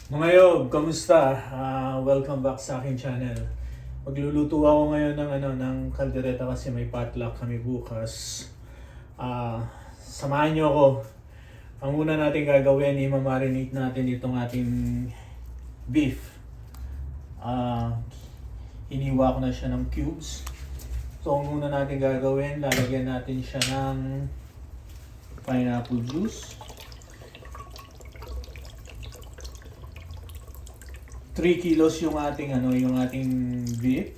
Mga yob, kamusta? Welcome back sa aking channel. Magluluto ako ngayon ng kaldereta kasi may potluck kami bukas. Samahan niyo ako. Ang una natin gagawin, i-marinate natin itong ating beef. Hiniwa ko na siya ng cubes. So ang una natin gagawin, lalagyan natin siya ng pineapple juice. 3 kilos yung ating beef.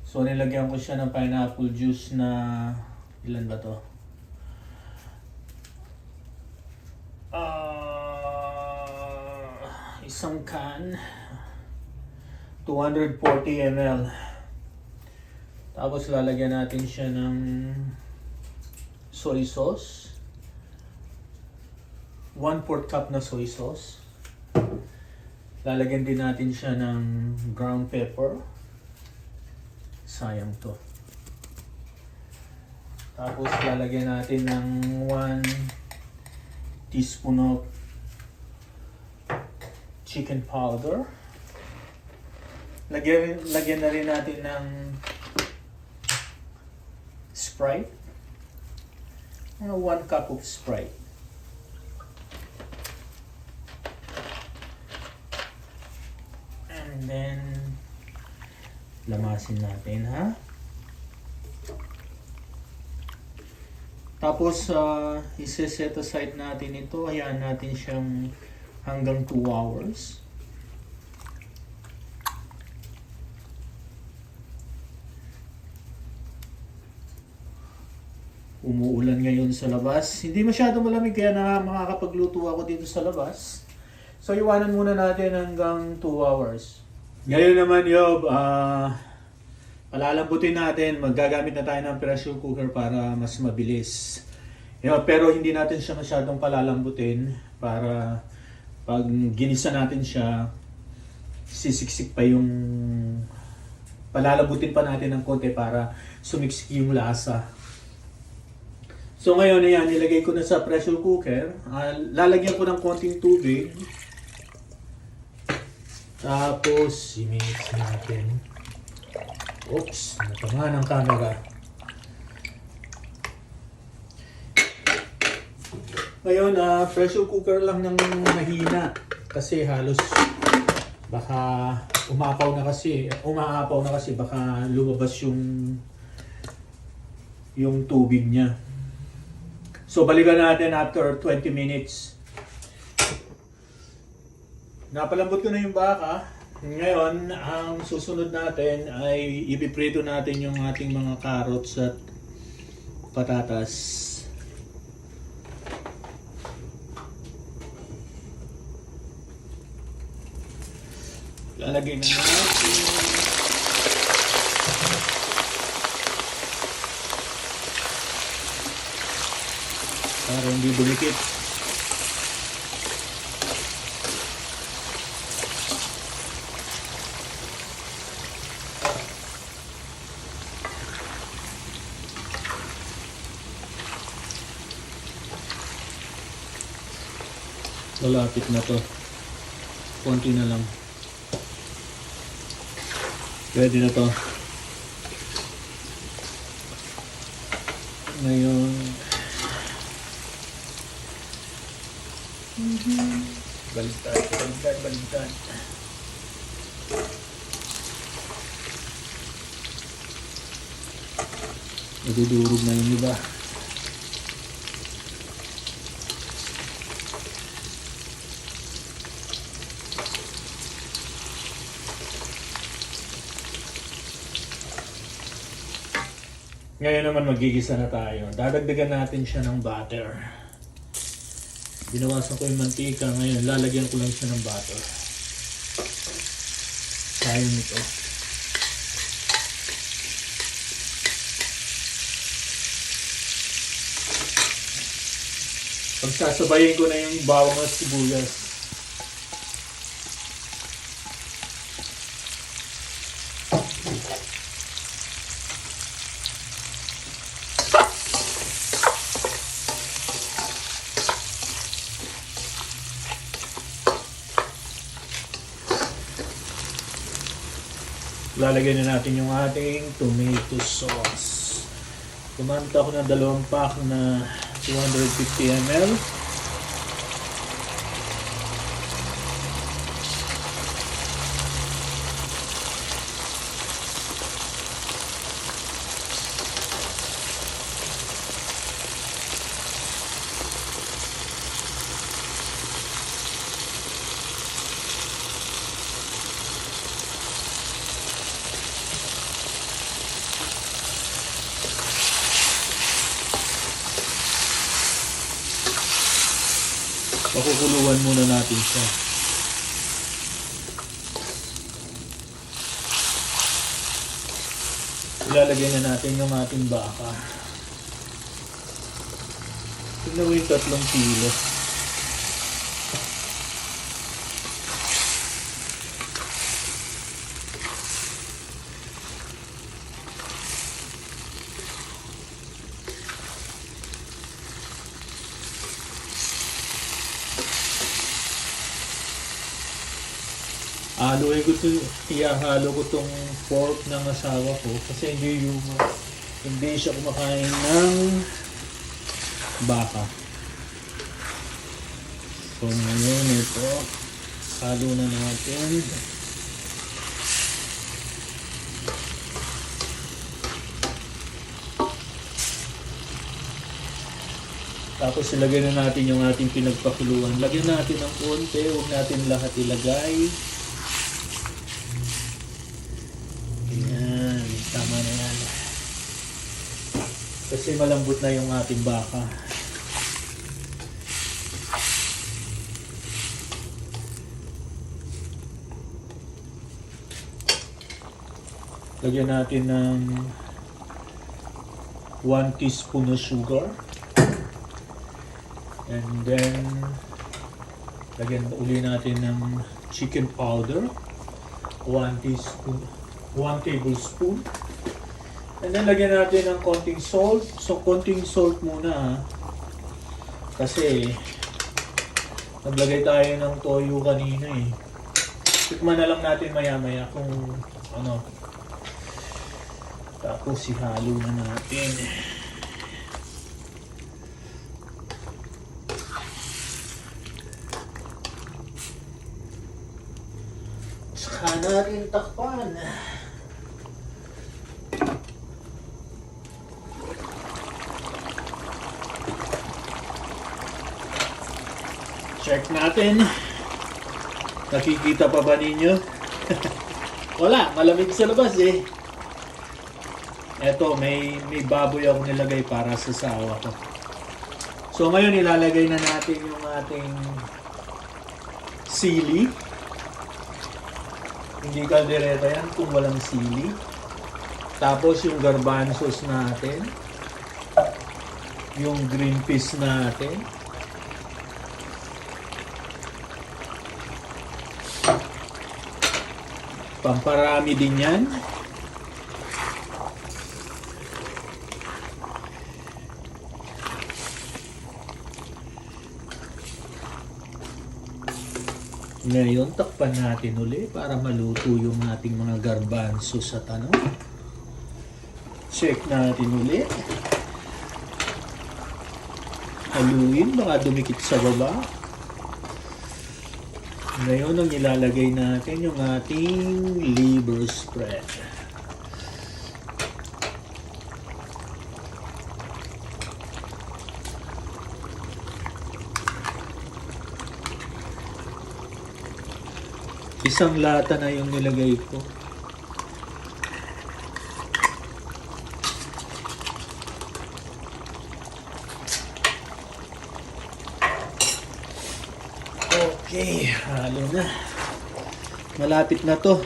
So nilagyan ko siya ng pineapple juice na ilan ba to? Isang can, 240 ml. Tapos lalagyan natin siya ng soy sauce. 1/4 cup na soy sauce. Lalagyan din natin siya ng ground pepper. Sayang to. Tapos lalagyan natin ng 1 teaspoon of chicken powder. Lagyan na rin natin ng Sprite. 1 cup of Sprite. And then, lamasin natin, ha? Tapos, isi-set aside natin ito. Hayaan natin siyang hanggang 2 hours. Umuulan ngayon sa labas. Hindi masyado malamig kaya makakapagluto ako dito sa labas. So, iwanan muna natin hanggang 2 hours. Ngayon naman, Yob, palalambutin natin. Maggagamit na tayo ng pressure cooker para mas mabilis. Pero hindi natin siya masyadong palalambutin para pag ginisa natin siya, sisiksik pa yung... Palalabutin pa natin ng konti para sumiksik yung lasa. So ngayon, ayan, nilagay ko na sa pressure cooker. Lalagyan ko ng konting tubig. Tapos, i-mix natin. Oops, natama ng camera. Ngayon, pressure cooker lang ng mahina. Kasi halos baka umaapaw na kasi baka lumabas yung tubig niya. So, balikan natin after 20 minutes. Napalambot ko na yung baka. Ngayon, ang susunod natin ay ipiprito natin yung ating mga carrots at patatas. Lalagay na natin. Para hindi dumikit. Lalapit na to. Konti na lang. Pwede na to. Ngayon, baliktad. Nadudurog na yung iba. Ngayon naman magigisa na tayo. Dadagdagan natin siya ng butter. Binawasan ko yung mantika. Ngayon lalagyan ko lang siya ng butter. Sayang nito. Pagsasabayin ko na yung bawang at sibuyas. Lalagyan na natin yung ating tomato sauce. Kumanta ako ng 2 pack na 250 ml. Pakukuluan muna natin siya. Ilalagay na natin yung ating baka. Tignan mo yung 3 kilo. Ihahalo ko tong pork ng asawa ko kasi hindi siya kumakain ng baka. So ngayon ito, halo na natin. Tapos ilagay na natin yung ating pinagpakuluan. Lagyan natin ng konti, huwag natin lahat ilagay. Ayan, tama na yan. Kasi malambot na yung ating baka. Lagyan natin ng 1 teaspoon of sugar. And then, lagyan uli natin ng chicken powder. 1 tablespoon. And then, lagyan natin ng konting salt. So, konting salt muna ha. Kasi, naglagay tayo ng toyo kanina eh. Tikman na lang natin maya-maya kung ano. Tapos, ihalo na natin. Saka natin takpan. Check natin. Nakikita pa ba ninyo? Wala, malamig sa labas eh. Eto, may baboy ako nilagay para sa sawa ko. So ngayon ilalagay na natin yung ating sili. Hindi kaldereta yan kung walang sili. Tapos yung garbanzos natin. Yung green peas natin. Pamparami din yan. Ngayon, takpan natin uli para maluto yung ating mga garbanzo sa tanong. Check natin uli. Haluin, baka dumikit sa baba. Ngayon, ang ilalagay natin yung ating liver spread. Isang lata na yung nilagay ko. Okay, halo na. Malapit na to.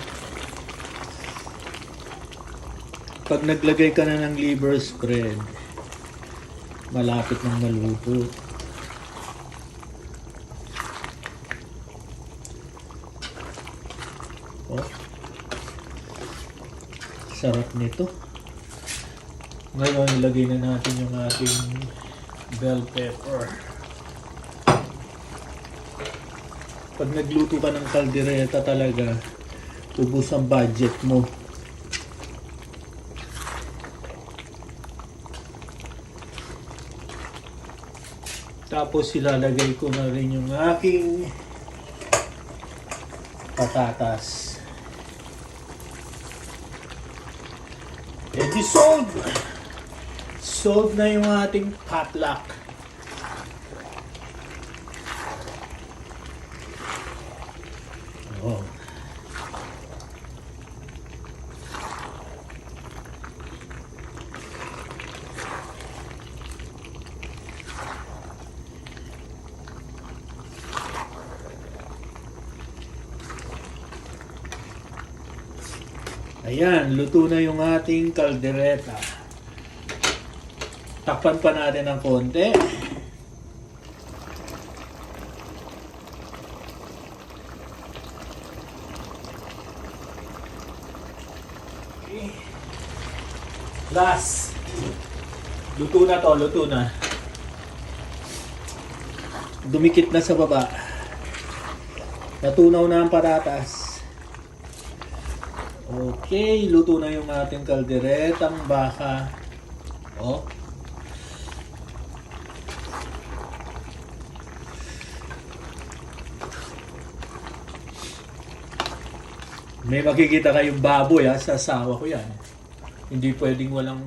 Pag naglagay ka na ng liver spread, malapit nang maluto. Oh. Sarap nito. Ngayon, ilagay na natin yung ating bell pepper. Pag nagluto ka ng kaldereta talaga, ubos ang budget mo. Tapos ilalagay ko na rin yung aking patatas. Sold! Sold na yung ating potluck. Oh. Ayan, luto na yung ating kaldereta. Takpan pa natin ng konti. Okay. Last. Luto na to, luto na. Dumikit na sa baba. Natunaw na ang patatas. Okay, luto na yung ating kalderetang baka. Oh. May makikita kayong baboy ha, sa asawa ko yan. Hindi pwedeng walang